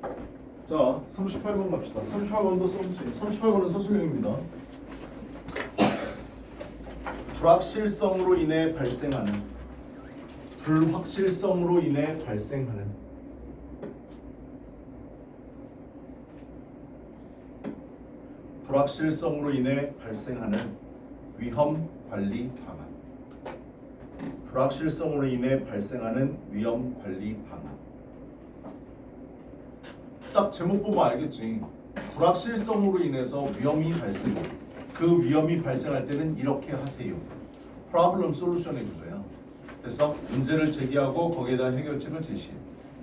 자, 38번 갑시다. 38번도 써보세요. 38번은 서술형입니다. 불확실성으로 인해 발생하는 불확실성으로 인해 발생하는 불확실성으로 인해 발생하는 위험 관리 방안. 불확실성으로 인해 발생하는 위험 관리 방안. 딱 제목 보면 알겠지. 불확실성으로 인해서 위험이 발생해. 그 위험이 발생할 때는 이렇게 하세요. 프로블럼 솔루션의 구조야. 그래서 문제를 제기하고 거기에 대한 해결책을 제시해.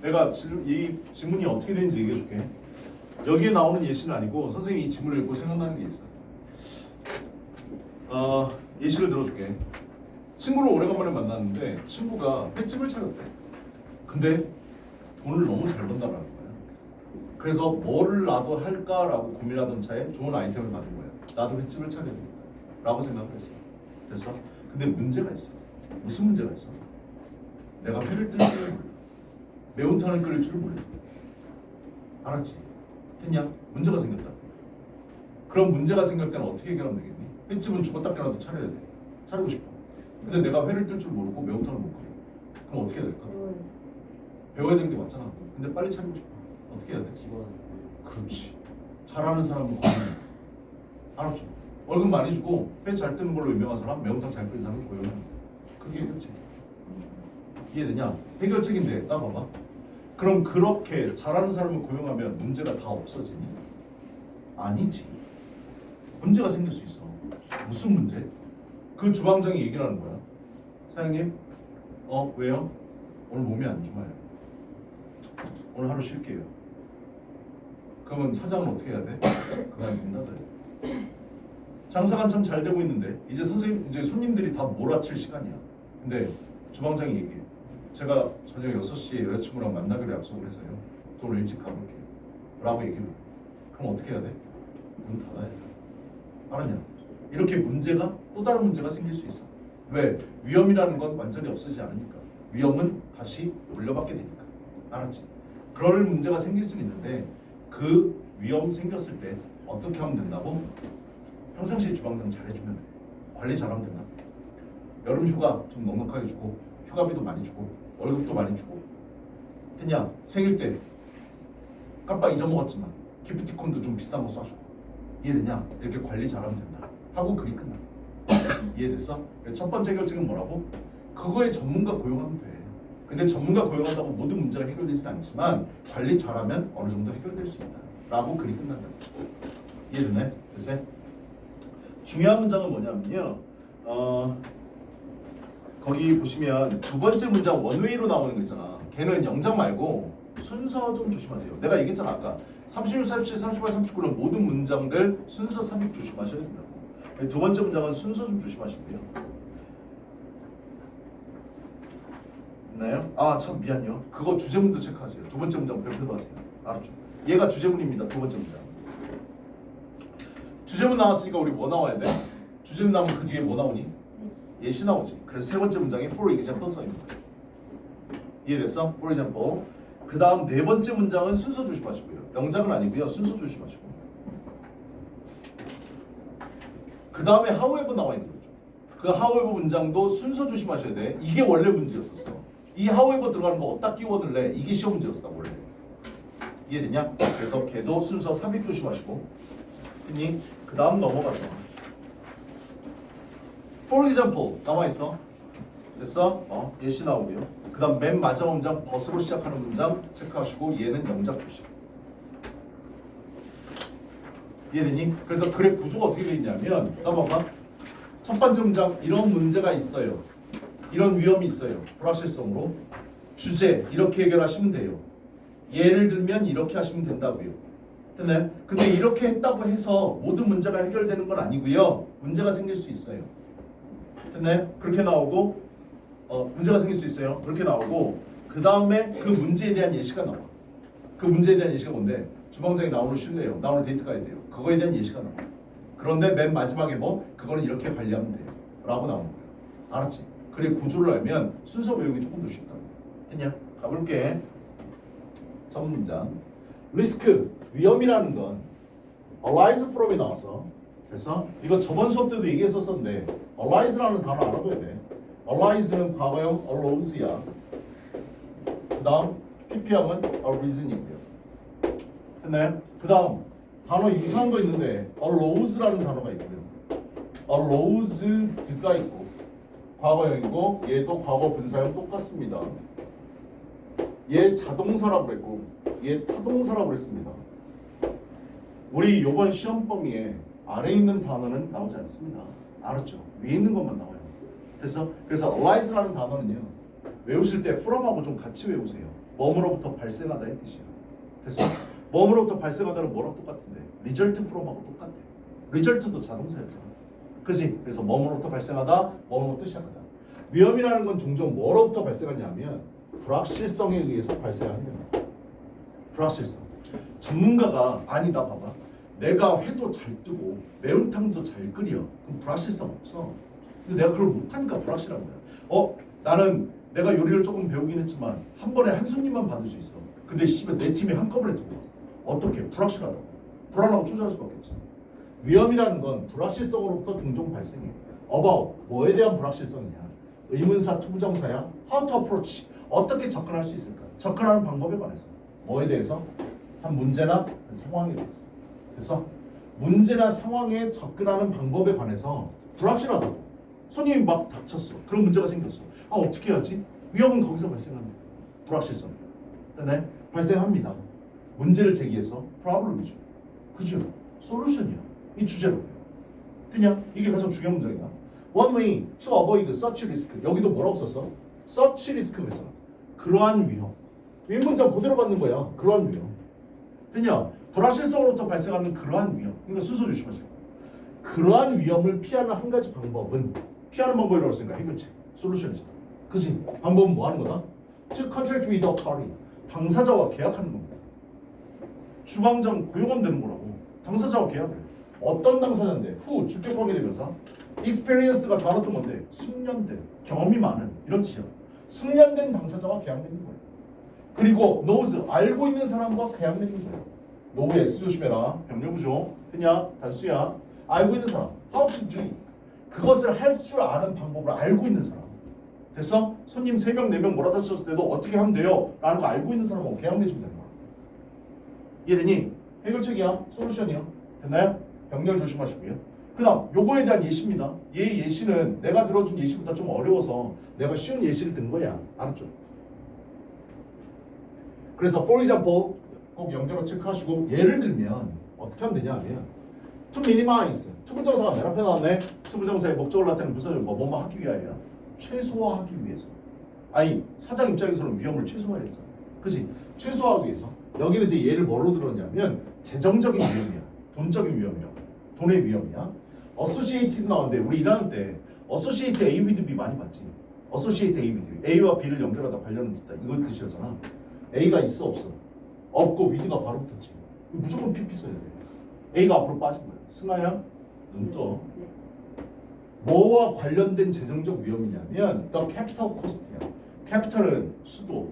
내가 이 지문이 어떻게 되는지 얘기해 줄게. 여기에 나오는 예시는 아니고 선생님이 이 지문을 읽고 생각나는 게 있어. 예시를 들어줄게. 친구를 오래간만에 만났는데 친구가 횟집을 차렸대. 근데 돈을 너무 잘 번다라는 거야. 그래서 뭐를 나도 할까라고 고민하던 차에 좋은 아이템을 받은 거야. 나도 횟집을 차려야 되겠다 라고 생각을 했어. 됐어? 근데 문제가 있어. 무슨 문제가 있어? 내가 회를 뜰 줄을 몰라. 매운탕을 끓일 줄을 몰라. 알았지? 했냐? 문제가 생겼다. 그럼 문제가 생길 때는 어떻게 해결하면 되겠니? 횟집은 죽었다 깨나도 차려야 돼. 차리고 싶어. 근데 내가 회를 뜰 줄 모르고 매운탕을 못 끓여. 그럼 어떻게 해야 될까? 배워야 되는 게 맞잖아. 근데 빨리 차리고 싶어. 어떻게 해야 돼? 그렇지. 잘하는 사람은 고용해. 알았죠? 월급 많이 주고 회 잘 뜨는 걸로 유명한 사람, 매운탕 잘 끓이는 사람을 고용해. 그게 해결책. 이해되냐? 해결책인데 따봐봐. 그럼 그렇게 잘하는 사람을 고용하면 문제가 다 없어지니? 아니지. 문제가 생길 수 있어. 무슨 문제? 그 주방장이 얘기를 하는 거야. 사장님, 왜요? 오늘 몸이 안 좋아요. 오늘 하루 쉴게요. 그러면 사장은 어떻게 해야 돼? 그날 문 닫아요. 장사가 한참 잘 되고 있는데 이제 손님들이 다 몰아칠 시간이야. 근데 주방장이 얘기해. 제가 저녁 6시에 여자친구랑 만나기로 약속을 해서요. 저 오늘 일찍 가볼게요. 라고 얘기해. 그럼 어떻게 해야 돼? 문 닫아야 돼. 알았냐? 이렇게 문제가 또 다른 문제가 생길 수 있어. 왜? 위험이라는 건 완전히 없어지지 않으니까. 위험은 다시 물려받게 되니까. 알았지? 그럴 문제가 생길 수는 있는데 그 위험 생겼을 때 어떻게 하면 된다고? 평상시에 주방장 잘해주면 돼. 관리 잘하면 된다. 여름 휴가 좀 넉넉하게 주고 휴가비도 많이 주고 월급도 많이 주고. 됐냐? 생일 때 깜빡 잊어먹었지만 기프티콘도 좀 비싼 거 쏴주고. 이해됐냐? 이렇게 관리 잘하면 된다 하고 글이 끝나. 이해됐어? 첫 번째 결정은 뭐라고? 그거에 전문가 고용하면 돼. 근데 전문가 고용한다고 모든 문제가 해결되지는 않지만 관리 잘하면 어느 정도 해결될 수 있다 라고 글이 끝난다. 이해됐네? 됐어요? 중요한 문장은 뭐냐면요, 거기 보시면 두 번째 문장 원웨이로 나오는 거 있잖아. 걔는 영작 말고 순서 좀 조심하세요. 내가 얘기했잖아 아까 36, 37, 38, 39는 모든 문장들 순서 삽입 조심하셔야 된다고. 두 번째 문장은 순서 좀 조심하시면 돼요. 있나요? 참 미안요. 그거 주제문도 체크하세요. 두 번째 문장 별표도 하세요. 알았죠? 얘가 주제문입니다. 두 번째 문장. 주제문 나왔으니까 우리 뭐 나와야 돼? 주제문 나오면 그 뒤에 뭐 나오니? 예시 나오지. 그래서 세 번째 문장에 for example 써있는 거예요. 이해됐어? for example. 그 다음 네 번째 문장은 순서 조심하시고요. 영작은 아니고요. 순서 조심하시고. 그 다음에 however 나와 있는 거죠. 그 however 문장도 순서 조심하셔야 돼. 이게 원래 문제였었어. 이 however 들어가는 거 어디다 끼워 넣을래? 이게 시험 문제였어 원래. 이해되냐? 그래서 걔도 순서 삽입 조심하시고. 했니? 그 다음 넘어가서 for example 나와 있어. 됐어? 예시 나오고요. 그 다음 맨 마지막 문장 벗으로 시작하는 문장 체크하시고 얘는 영작 표시. 이해되니? 그래서 글의 구조가 어떻게 되어 있냐면 봐봐. 첫 번째 문장 이런 문제가 있어요. 이런 위험이 있어요. 불확실성으로. 주제 이렇게 해결하시면 돼요. 예를 들면 이렇게 하시면 된다고요. 됐나요? 근데 이렇게 했다고 해서 모든 문제가 해결되는 건 아니고요. 문제가 생길 수 있어요. 됐나요? 그렇게 나오고 문제가 생길 수 있어요. 그렇게 나오고 그 다음에 그 문제에 대한 예시가 나와. 그 문제에 대한 예시가 뭔데? 주방장이 나 오늘 쉴래요. 나 오늘 데이트 가야 돼요. 그거에 대한 예시가 나와. 그런데 맨 마지막에 그거는 이렇게 관리하면 돼요. 라고 나오는 거예요. 알았지? 그래 구조를 알면 순서 외우기 조금 더 쉽다. 됐냐? 가볼게. 첫 문장. 리스크, 위험이라는 건 arise from이 나와서 그래서 이거 저번 수업 때도 얘기했었었는데 arise라는 단어 알아둬야 돼. arise는 과거형 arouse야. 그 다음 PP형은 arisen이고요. 됐나요? 그 다음 단어 이상한 거 있는데 arouse라는 단어가 있고요. aroused가 있고 과거형이고 얘도 과거 분사형 똑같습니다. 얘 자동사라고 그랬고 얘 타동사라고 그랬습니다. 우리 이번 시험 범위에 아래 있는 단어는 나오지 않습니다. 알았죠? 위에 있는 것만 나와요. 그래서 arise라는 단어는요. 외우실 때 from하고 좀 같이 외우세요. 뭐뭐로부터 발생하다의 뜻이에요. 됐어? 뭐뭐로부터 발생하다는 뭐랑 똑같은데? result from하고 똑같아. result도 자동사였잖아. 그지? 그래서 뭐뭐로부터 발생하다, 뭐뭐로 시작하다. 위험이라는 건 종종 뭐로부터 발생하냐면 불확실성에 의해서 발생하는 거야. 불확실성. 전문가가 아니다 봐봐. 내가 회도 잘 뜨고 매운탕도 잘 끓여. 그럼 불확실성 없어. 근데 내가 그걸 못하니까 불확실한 거야. 나는 내가 요리를 조금 배우긴 했지만 한 번에 한 손님만 받을 수 있어. 근데 씨발 내 팀이 한꺼번에 들어와. 어떻게? 불확실하다고. 불안하고 초조할 수밖에 없어. 위험이라는 건 불확실성으로부터 종종 발생해. about 뭐에 대한 불확실성이냐? 의문사, 투부정사야. how to approach 어떻게 접근할 수 있을까? 접근하는 방법에 관해서. 뭐에 대해서? 한 문제나 한 상황에 대해서. 그래서 문제나 상황에 접근하는 방법에 관해서 불확실하다고. 손님이 막 닥쳤어. 그런 문제가 생겼어. 어떻게 해야지? 위험은 거기서 발생합니다. 불확실성. 네? 발생합니다. 문제를 제기해서 problem이죠. 그죠? 솔루션이야. 이 주제로요. 그냥 이게 가장 중요한 문장이야. One way to avoid such risk. 여기도 뭐라고 썼어? such risk 그랬잖아. 그러한 위험. 윗문장 그대로 받는 거야. 그러한 위험. 그냥 불확실성으로부터 발생하는 그러한 위험. 그러니까 순서 조심하세요. 그러한 위험을 피하는 한 가지 방법은 피하는 방법이라고 했으니까 해결책, 솔루션이잖아. 그치? 방법은 뭐 하는 거다? To contract with a party. 당사자와 계약하는 겁니다. 주방장 고용하면 되는 거라고. 당사자와 계약을 해. 어떤 당사자인데? 주격관계대명사. experienced가 다뤘던 건데 숙련된, 경험이 많은 이런 뜻이야. 숙련된 당사자와 계약맺는 거예요. 그리고 knows, 알고 있는 사람과 계약맺는 거예요. know에 S 조심해라. 병렬구조. 그냥 단수야. 알고 있는 사람. how to do it. 그것을 할 줄 아는 방법을 알고 있는 사람. 됐어? 손님 3명, 4명 몰아다 주셨을 때도 어떻게 하면 돼요? 라는 거 알고 있는 사람하고 계약 맺으면 되는 거야. 이해되니? 해결책이야? 솔루션이야? 됐나요? 병렬 조심하시고요. 그 다음 요거에 대한 예시입니다. 얘 예시는 내가 들어준 예시보다 좀 어려워서 내가 쉬운 예시를 든 거야. 알았죠? 그래서 for example 꼭 연결어 체크하시고 예를 들면 어떻게 하면 되냐 하면 to minimize 투부정사가 맨 앞에 나왔네. 투부정사의 목적을 나타내는 부사절 뭐뭐 하기 위하여 최소화하기 위해서. 아니 사장 입장에서는 위험을 최소화해야죠. 그치? 최소화하기 위해서. 여기는 이제 얘를 뭐로 들었냐면 재정적인 위험이야. 돈적인 위험이야. 돈의 위험이야. associated 나왔는데 우리 1학년 때 associate A with B 많이 봤지. associate A with B. A와 B를 연결하다 관련을 짓다. 이거 뜻이었잖아. A가 있어 없어? 없고 with가 바로 붙었지. 무조건 PP 써야 돼. A가 앞으로 빠진 거야. 승아야 눈 떠. 뭐와 관련된 재정적 위험이냐면 the capital cost야. capital은 수도,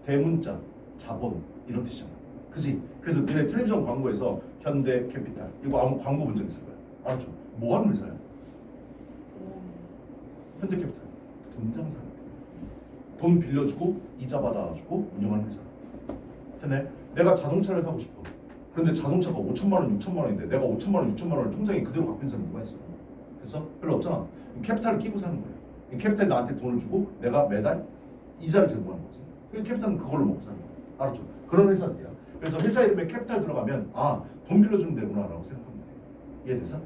대문자, 자본 이런 뜻이잖아. 그지? 그래서 너네 텔레비전 광고에서 현대 캐피탈 이거 아무 광고 본 적 있을 거야. 알았죠? 뭐 하는 회사야? 현대 캐피탈. 돈 장사를 해. 돈 빌려주고 이자 받아주고 운영하는 회사. 근데 내가 자동차를 사고 싶어. 그런데 자동차가 5천만 원, 6천만 원인데 내가 5천만 원, 6천만 원을 통장에 그대로 갖고 있는 사람 누가 있어? 그래서 별로 없잖아. 캐피탈을 끼고 사는 거야. 캐피탈이 나한테 돈을 주고 내가 매달 이자를 제공하는 거지. 캐피탈은 그걸로 먹고 사는 거야. 알았죠? 그런 회사들이야. 그래서 회사 이름에 캐피탈 들어가면 돈 빌려주면 되구나라고 생각하면 돼. 이해됐어?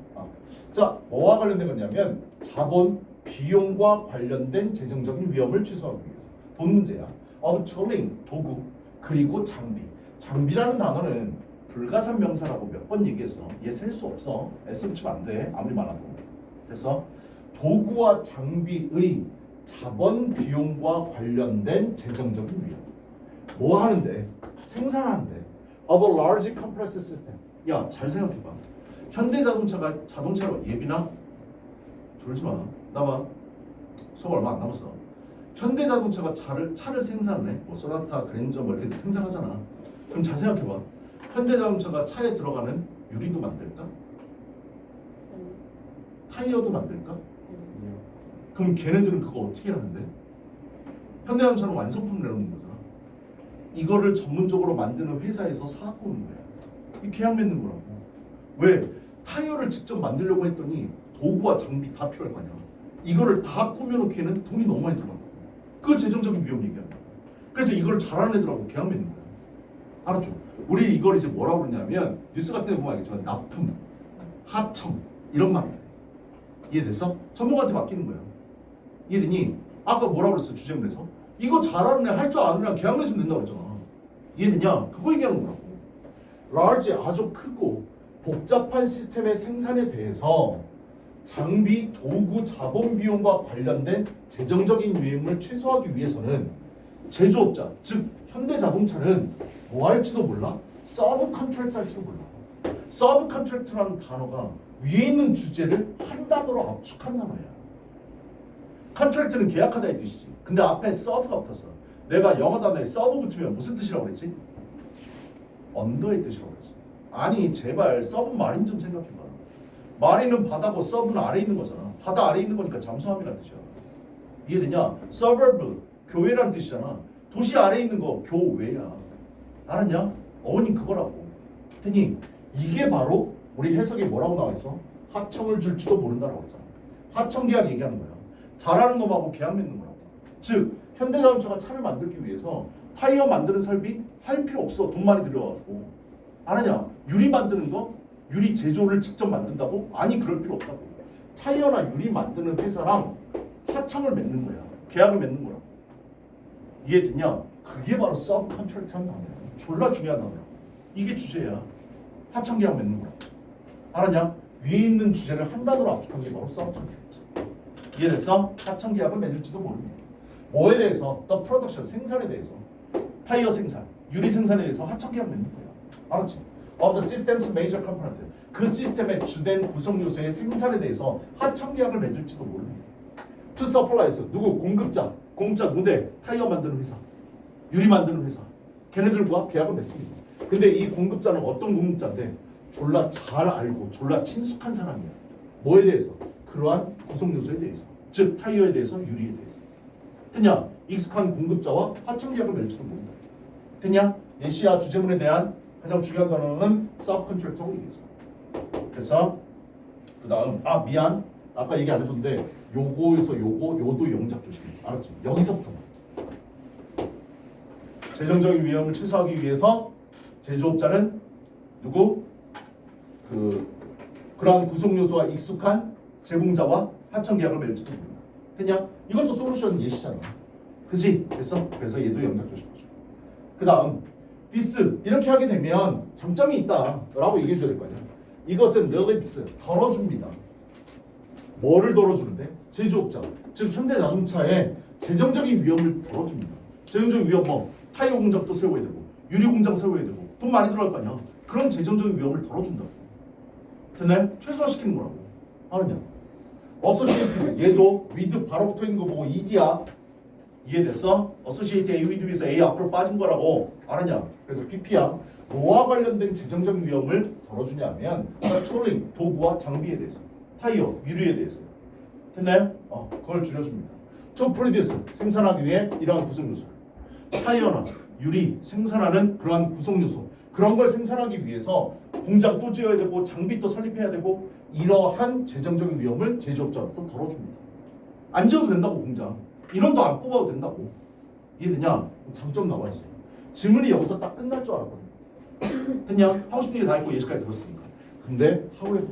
자, 뭐와 관련된 거냐면 자본, 비용과 관련된 재정적인 위험을 최소화하기 위해서. 돈 문제야. of tooling, 도구, 그리고 장비. 장비라는 단어는 불가산 명사라고 몇 번 얘기했어. 얘 셀 수 없어. S 붙이면 안 돼. 아무리 많아도. 그래서 도구와 장비의 자본, 비용과 관련된 재정적인 위험. 뭐 하는데? 생산하는데. of a large complex system. 야, 잘 생각해봐. 현대자동차가 자동차로 예비나? 졸지 마. 나봐. 수업 얼마 안 남았어. 현대자동차가 차를 생산을 해. 뭐 소나타, 그랜저 뭐 이렇게 생산하잖아. 그럼 잘 생각해봐. 현대자동차가 차에 들어가는 유리도 만들까? 타이어도 만들까? 그럼 걔네들은 그거 어떻게 하는데? 현대자동차는 완성품 내놓는 거잖아. 이거를 전문적으로 만드는 회사에서 사고 오는 거야. 이 계약 맺는 거라고. 왜? 타이어를 직접 만들려고 했더니 도구와 장비 다 필요할 거 아니야. 이거를 다 꾸며놓기에는 돈이 너무 많이 들어가. 그 재정적인 위험 얘기하는 거야. 그래서 이걸 잘하는 애들하고 계약 맺는 거야. 알았죠? 우리 이걸 이제 뭐라고 그러냐면 뉴스 같은 데 보면 알겠지만 납품, 하청 이런 말이야. 이해됐어? 전문가한테 맡기는 거야. 이해되니? 아까 뭐라고 그랬어 주제문에서? 이거 잘하는 애 할 줄 아는 애랑 계약 맺으면 된다고 그랬잖아. 이해되냐? 그거 얘기하는 거라고. large 아주 크고 복잡한 시스템의 생산에 대해서 장비, 도구, 자본 비용과 관련된 재정적인 위험을 최소화하기 위해서는 제조업자, 즉 현대자동차는 뭐 할지도 몰라? 서브 컨트랙트 할지도 몰라. 서브 컨트랙트라는 단어가 위에 있는 주제를 한 단어로 압축한 단어야. 컨트랙트는 계약하다 이 뜻이지. 근데 앞에 서브가 붙었어. 내가 영어 단어에 서브 붙으면 무슨 뜻이라고 그랬지? 언더의 뜻이라고 그랬어. 아니 제발 서브 마린 좀 생각해봐. 마린은 바다고 서브는 아래 있는 거잖아. 바다 아래 있는 거니까 잠수함이라는 뜻이야. 이해되냐? 서버브 교회란 뜻이잖아. 도시 아래 있는 거 교외야. 알았냐? 어머님 그거라고. 했더니 이게 바로 우리 해석에 뭐라고 나와 있어? 하청을 줄지도 모른다라고 했잖아. 하청 계약 얘기하는 거야. 잘하는 놈하고 계약 맺는 거라고. 즉 현대자동차가 차를 만들기 위해서 타이어 만드는 설비 할 필요 없어. 돈 많이 들여가지고. 아느냐? 유리 만드는 거? 유리 제조를 직접 만든다고? 아니 그럴 필요 없다고. 타이어나 유리 만드는 회사랑 하청을 맺는 거야. 계약을 맺는 거라고. 이해됐냐? 그게 바로 서브 컨트랙트 하는 단어야. 졸라 중요한 단어야. 이게 주제야. 하청 계약 맺는 거라고. 알았냐? 위에 있는 주제를 한 단어로 압축한 게 바로 서브 컨트랙트. 이해됐어? 하청 계약을 맺을지도 모릅니다. 뭐에 대해서? The production, 생산에 대해서. 타이어 생산, 유리 생산에 대해서 하청 계약 맺는 거야. 알았지? Of the system's major component. 그 시스템의 주된 구성 요소의 생산에 대해서 하청 계약을 맺을지도 모릅니다. To suppliers, 누구? 공급자. 공급자 누군데? 타이어 만드는 회사, 유리 만드는 회사. 걔네들과 계약을 맺습니다. 근데 이 공급자는 어떤 공급자인데? 졸라 잘 알고 졸라 친숙한 사람이야. 뭐에 대해서? 그러한 구성 요소에 대해서. 즉 타이어에 대해서, 유리에 대해서. 됐냐? 익숙한 공급자와 하청 계약을 맺을지도 모른다. 됐냐? 예시야 주제문에 대한 가장 중요한 단어는 서브컨트랙터라고 얘기했어. 그래서 그 다음 미안 아까 얘기 안 해줬는데 요거에서 요도 영작 조심해. 알았지? 여기서부터 재정적인 위험을 최소화하기 위해서 제조업자는 누구? 그러한 구성 요소와 익숙한 제공자와 하청 계약을 맺을지도 모른다. 됐냐? 이것도 솔루션 예시잖아. 그지? 됐어? 그래서 얘도 영작 조심하죠. 그 다음 this 이렇게 하게 되면 장점이 있다 라고 얘기해 줘야 될 거 아니야. 이것은 relieves 덜어줍니다. 뭐를 덜어주는데? 제조업자 즉 현대자동차의 재정적인 위험을 덜어줍니다. 재정적인 위험 뭐 타이어 공장도 세워야 되고 유리 공장 세워야 되고 돈 많이 들어갈 거 아니야. 그런 재정적인 위험을 덜어준다고. 됐나요? 최소화시키는 거라고. 아느냐? associated 얘도 with 바로 붙어 있는 거 보고 ED야. 이해됐어? associated A with B에서 A 앞으로 빠진 거라고. 알았냐? 그래서 PP야. 뭐와 관련된 재정적 위험을 덜어주냐면 controlling 도구와 장비에 대해서, 타이어, 유리에 대해서. 됐나요? 그걸 줄여줍니다. to produce 생산하기 위해 이러한 구성 요소. 타이어나 유리 생산하는 그러한 구성 요소. 그런 걸 생산하기 위해서 공장 또 지어야 되고 장비 또 설립해야 되고 이러한 재정적인 위험을 제조업자로부터 덜어줍니다. 안 지어도 된다고 공장. 인원도 안 뽑아도 된다고. 이해되냐? 장점 나와 있어요. 질문이 여기서 딱 끝날 줄 알았거든. 됐냐? 하고 싶은 얘기 다 했고 예시까지 들었으니까. 근데 하울의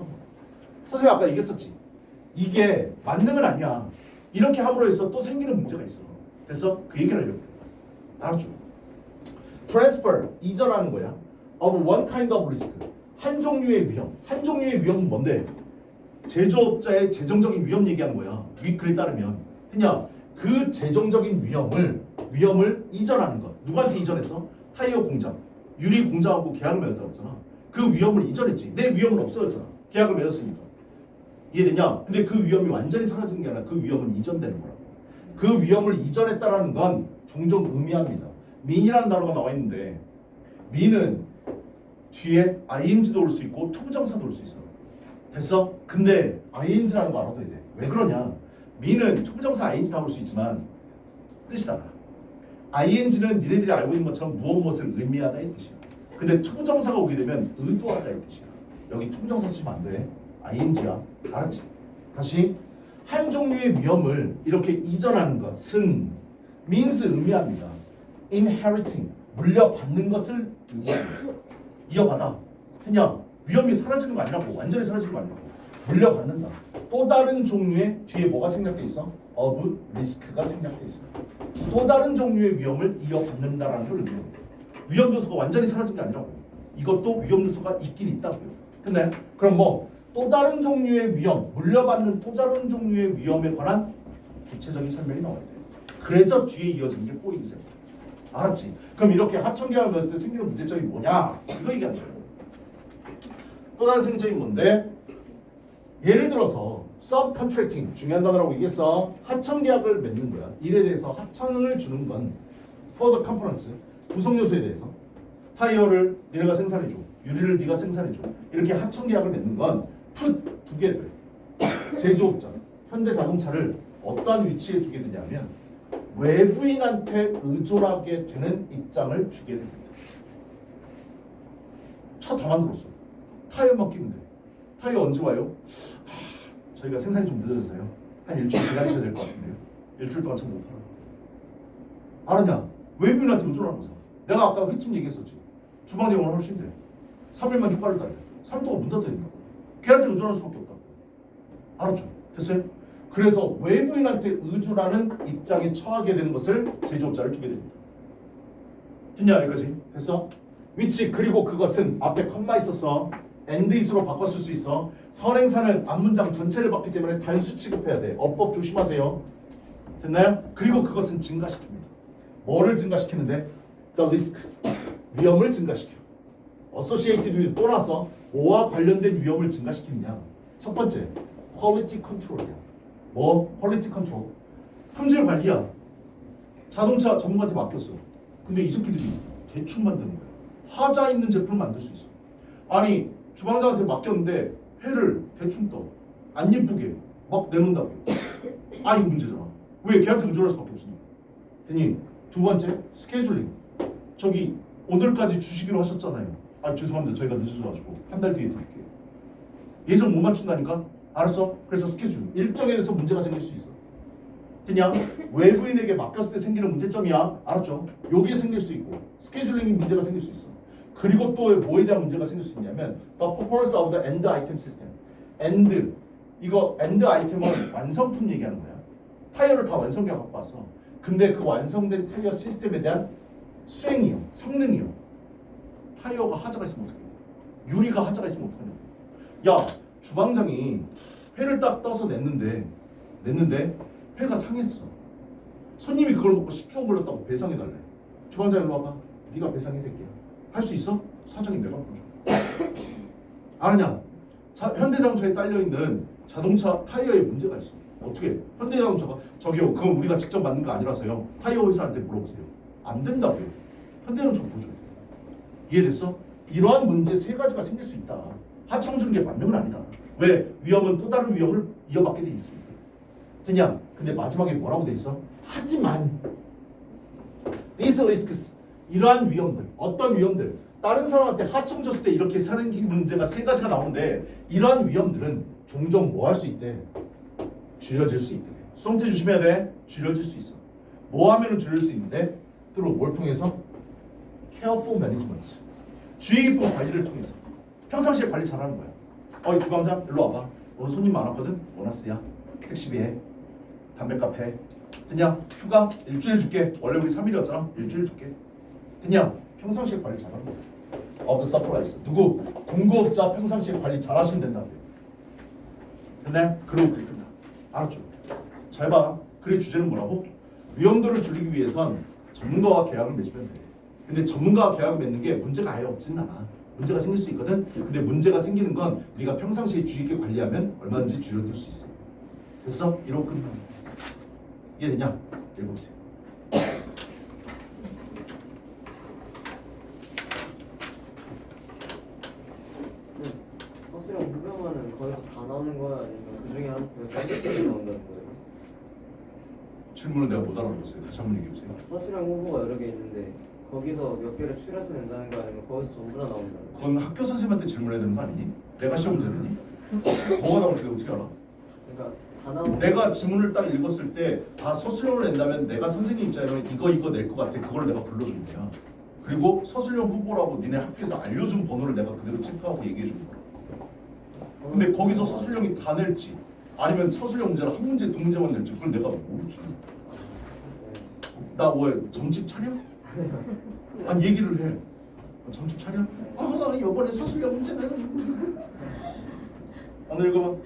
선생님 아까 얘기했었지. 이게 만능은 아니야. 이렇게 함으로 해서 또 생기는 문제가 있어. 됐어? 그 얘기를 하려고. 알았죠? Transfer 이전하는 거야. Of one kind of risk. 한 종류의 위험. 한 종류의 위험은 뭔데? 제조업자의 재정적인 위험 얘기하는 거야. 위클에 따르면. 했냐? 그 재정적인 위험을 이전하는 것. 누구한테 이전했어? 타이어 공장, 유리 공장하고 계약을 맺었잖아. 그 위험을 이전했지. 내 위험은 없어졌잖아. 계약을 맺었으니까. 이해되냐? 근데 그 위험이 완전히 사라지는 게 아니라 그 위험은 이전되는 거라고. 그 위험을 이전했다라는 건 종종 의미합니다. 민이라는 단어가 나와 있는데 민은 뒤에 ing도 올 수 있고 초부정사도 올 수 있어. 됐어? 근데 ing라는 거 알아둬야 돼. 왜 그러냐? me는 초부정사 ing 다 올 수 있지만 뜻이 달라. ing는 니네들이 알고 있는 것처럼 무엇을 의미하다 이 뜻이야. 근데 초부정사가 오게 되면 의도하다 이 뜻이야. 여기 초부정사 쓰시면 안 돼. ing야. 알았지? 다시 한 종류의 위험을 이렇게 이전하는 것은 means 의미합니다. inheriting 물려받는 것을 의미합니다. 이어받아. 그냥 위험이 사라지는 거 아니라고. 완전히 사라지는 거 아니라고. 물려받는다. 또 다른 종류의 뒤에 뭐가 생략돼 있어? of risk가 생략돼 있어. 또 다른 종류의 위험을 이어받는다라는 걸 의미합니다. 위험 요소가 완전히 사라진 게 아니라고. 이것도 위험 요소가 있긴 있다고요. 근데 그럼 뭐 또 다른 종류의 위험, 물려받는 또 다른 종류의 위험에 관한 구체적인 설명이 나와야 돼. 그래서 뒤에 이어지는 게 포인트야. 알았지? 그럼 이렇게 하청계약을 넣었을 때 생기는 문제점이 뭐냐? 이거 얘기하는 거예요. 또 다른 생기점이 뭔데? 예를 들어서 subcontracting 중요한 단어라고 얘기했어. 하청계약을 맺는 거야. 일에 대해서 하청을 주는 건 for the components 구성 요소에 대해서 타이어를 니네가 생산해줘, 유리를 네가 생산해줘. 이렇게 하청계약을 맺는 건 두 개 돼. 제조업자 현대자동차를 어떠한 위치에 두게 되냐면 외부인한테 의존하게 되는 입장을 주게 됩니다. 차 다 만들었어. 타이어만 끼면 돼. 타이어 언제 와요? 저희가 생산이 좀 늦어져서요. 한 일주일 기다리셔야 될 것 같은데요. 일주일 동안 참 못 팔아. 알았냐? 외부인한테 의존하는 거잖아. 내가 아까 회침 얘기했었지. 주방장 오늘 훨씬 돼. 3일만 휴가를 달래. 3일 동안 문 닫아야 된다고. 걔한테 의존할 수밖에 없다고. 알았죠? 됐어요? 그래서 외부인한테 의존하는 입장에 처하게 되는 것을 제조업자를 주게 됩니다. 됐냐 여기까지? 됐어? 위치 그리고 그것은 앞에 컴마 있었어. and is로 바꿨을 수 있어. 선행사는 앞문장 전체를 받기 때문에 단수 취급해야 돼. 어법 조심하세요. 됐나요? 그리고 그것은 증가시킵니다. 뭐를 증가시키는데? The risks 위험을 증가시켜. associated with 또 나왔어. 뭐와 관련된 위험을 증가시키느냐? 첫 번째 quality control이야. 뭐? quality control 품질 관리야. 자동차 전문가한테 맡겼어. 근데 이 새끼들이 대충 만드는 거야. 하자 있는 제품을 만들 수 있어. 아니 주방장한테 맡겼는데 회를 대충 떠. 안 예쁘게 막 내놓는다고요. 아 이거 문제잖아. 왜? 걔한테 의존할 수밖에 없으니까. 괜히 두 번째 스케줄링. 저기 오늘까지 주시기로 하셨잖아요. 아 죄송합니다. 저희가 늦어져가지고 한 달 뒤에 드릴게요. 예정 못 맞춘다니까? 알았어? 그래서 스케줄 일정에 대해서 문제가 생길 수 있어. 그냥 외부인에게 맡겼을 때 생기는 문제점이야. 알았죠? 여기에 생길 수 있고 스케줄링이 문제가 생길 수 있어. 그리고 또 뭐에 대한 문제가 생길 수 있냐면 the performance of the end item system. end 이거 end 아이템은 완성품 얘기하는 거야. 타이어를 다 완성해 갖고 왔어. 근데 그 완성된 타이어 시스템에 대한 수행이요, 성능이요. 타이어가 하자가 있으면 어떡해? 유리가 하자가 있으면 어떡하냐? 야, 주방장이 회를 딱 떠서 냈는데 회가 상했어. 손님이 그걸 먹고 10초 걸렸다고 배상해달래. 주방장 일로 와봐. 네가 배상해 새끼야. 할 수 있어? 사장이 내가 보여줘. 알았냐? 현대자동차에 딸려있는 자동차 타이어에 문제가 있어. 어떻게? 현대자동차가 저기요 그건 우리가 직접 만든 거 아니라서요. 타이어 회사한테 물어보세요. 안 된다고요. 현대자동차 보여줘요. 이해됐어? 이러한 문제 세 가지가 생길 수 있다. 하청 주는 게 맞는 건 아니다. 왜? 위험은 또 다른 위험을 이어받게 돼 있습니다. 됐냐? 근데 마지막에 뭐라고 돼 있어? 하지만 these risks 이러한 위험들, 어떤 위험들, 다른 사람한테 하청 줬을 때 이렇게 생긴 문제가 세 가지가 나오는데 이러한 위험들은 종종 뭐 할 수 있대? 줄여질 수 있대. 수험태 조심해야 돼. 줄여질 수 있어. 뭐 하면은 줄일 수 있는데? through 뭘 통해서? careful management. 주의 깊은 관리를 통해서. 평상시에 관리 잘하는 거야. 어이 주방장 일로 와봐. 오늘 손님 많았거든. 보너스야. 택시비 해. 담배값 해. 됐냐? 휴가 일주일 줄게. 원래 우리 3일이었잖아. 일주일 줄게. 됐냐? 평상시에 관리 잘하는 거야. of the supplies. 누구? 공급업자 평상시에 관리 잘하시면 된다고요. 됐나요? 그리고 그게 끝나. 알았죠? 잘 봐. 그래 주제는 뭐라고? 위험도를 줄이기 위해선 전문가와 계약을 맺으면 돼. 근데 전문가와 계약을 맺는 게 문제가 아예 없진 않아. 문제가 생길 수 있거든. 근데 문제가 생기는 건 네가 평상시에 주의 있게 관리하면 얼마든지 줄여들 수 있어. 됐어? 이러고 끝나. 이해되냐? 읽어보세요. 그럼 거기서 다 나오는 거야? 아니면 그 중에 한 개를 나온다는 거예요? 질문을 내가 못 알아들었어요. 다시 한번 얘기해 보세요. 서술형 후보가 여러 개 있는데 거기서 몇 개를 추려서 낸다는 거 아니면 거기서 전부 다 나온다는 거? 그건 학교 선생님한테 질문해야 되는 거 아니니? 내가 시험 문제 내니? 뭐가 나올지 내가 어떻게 알아? 그러니까 다 나오는 내가 지문을 딱 읽었을 때 다 서술형을 낸다면 내가 선생님 입장에서 이거 낼 것 같아. 그걸 내가 불러준 거야. 그리고 서술형 후보라고 니네 학교에서 알려준 번호를 내가 그대로 체크하고 얘기해 준 거야. 근데 거기서 서술형이 다 낼지 아니면 서술형 문제를 한 문제 두 문제만 낼지 그걸 내가 모르지. 나 왜 점집 차려? 아니 얘기를 해. 점집 차려? 아 이번에 서술형 문제는 오늘 읽어봐.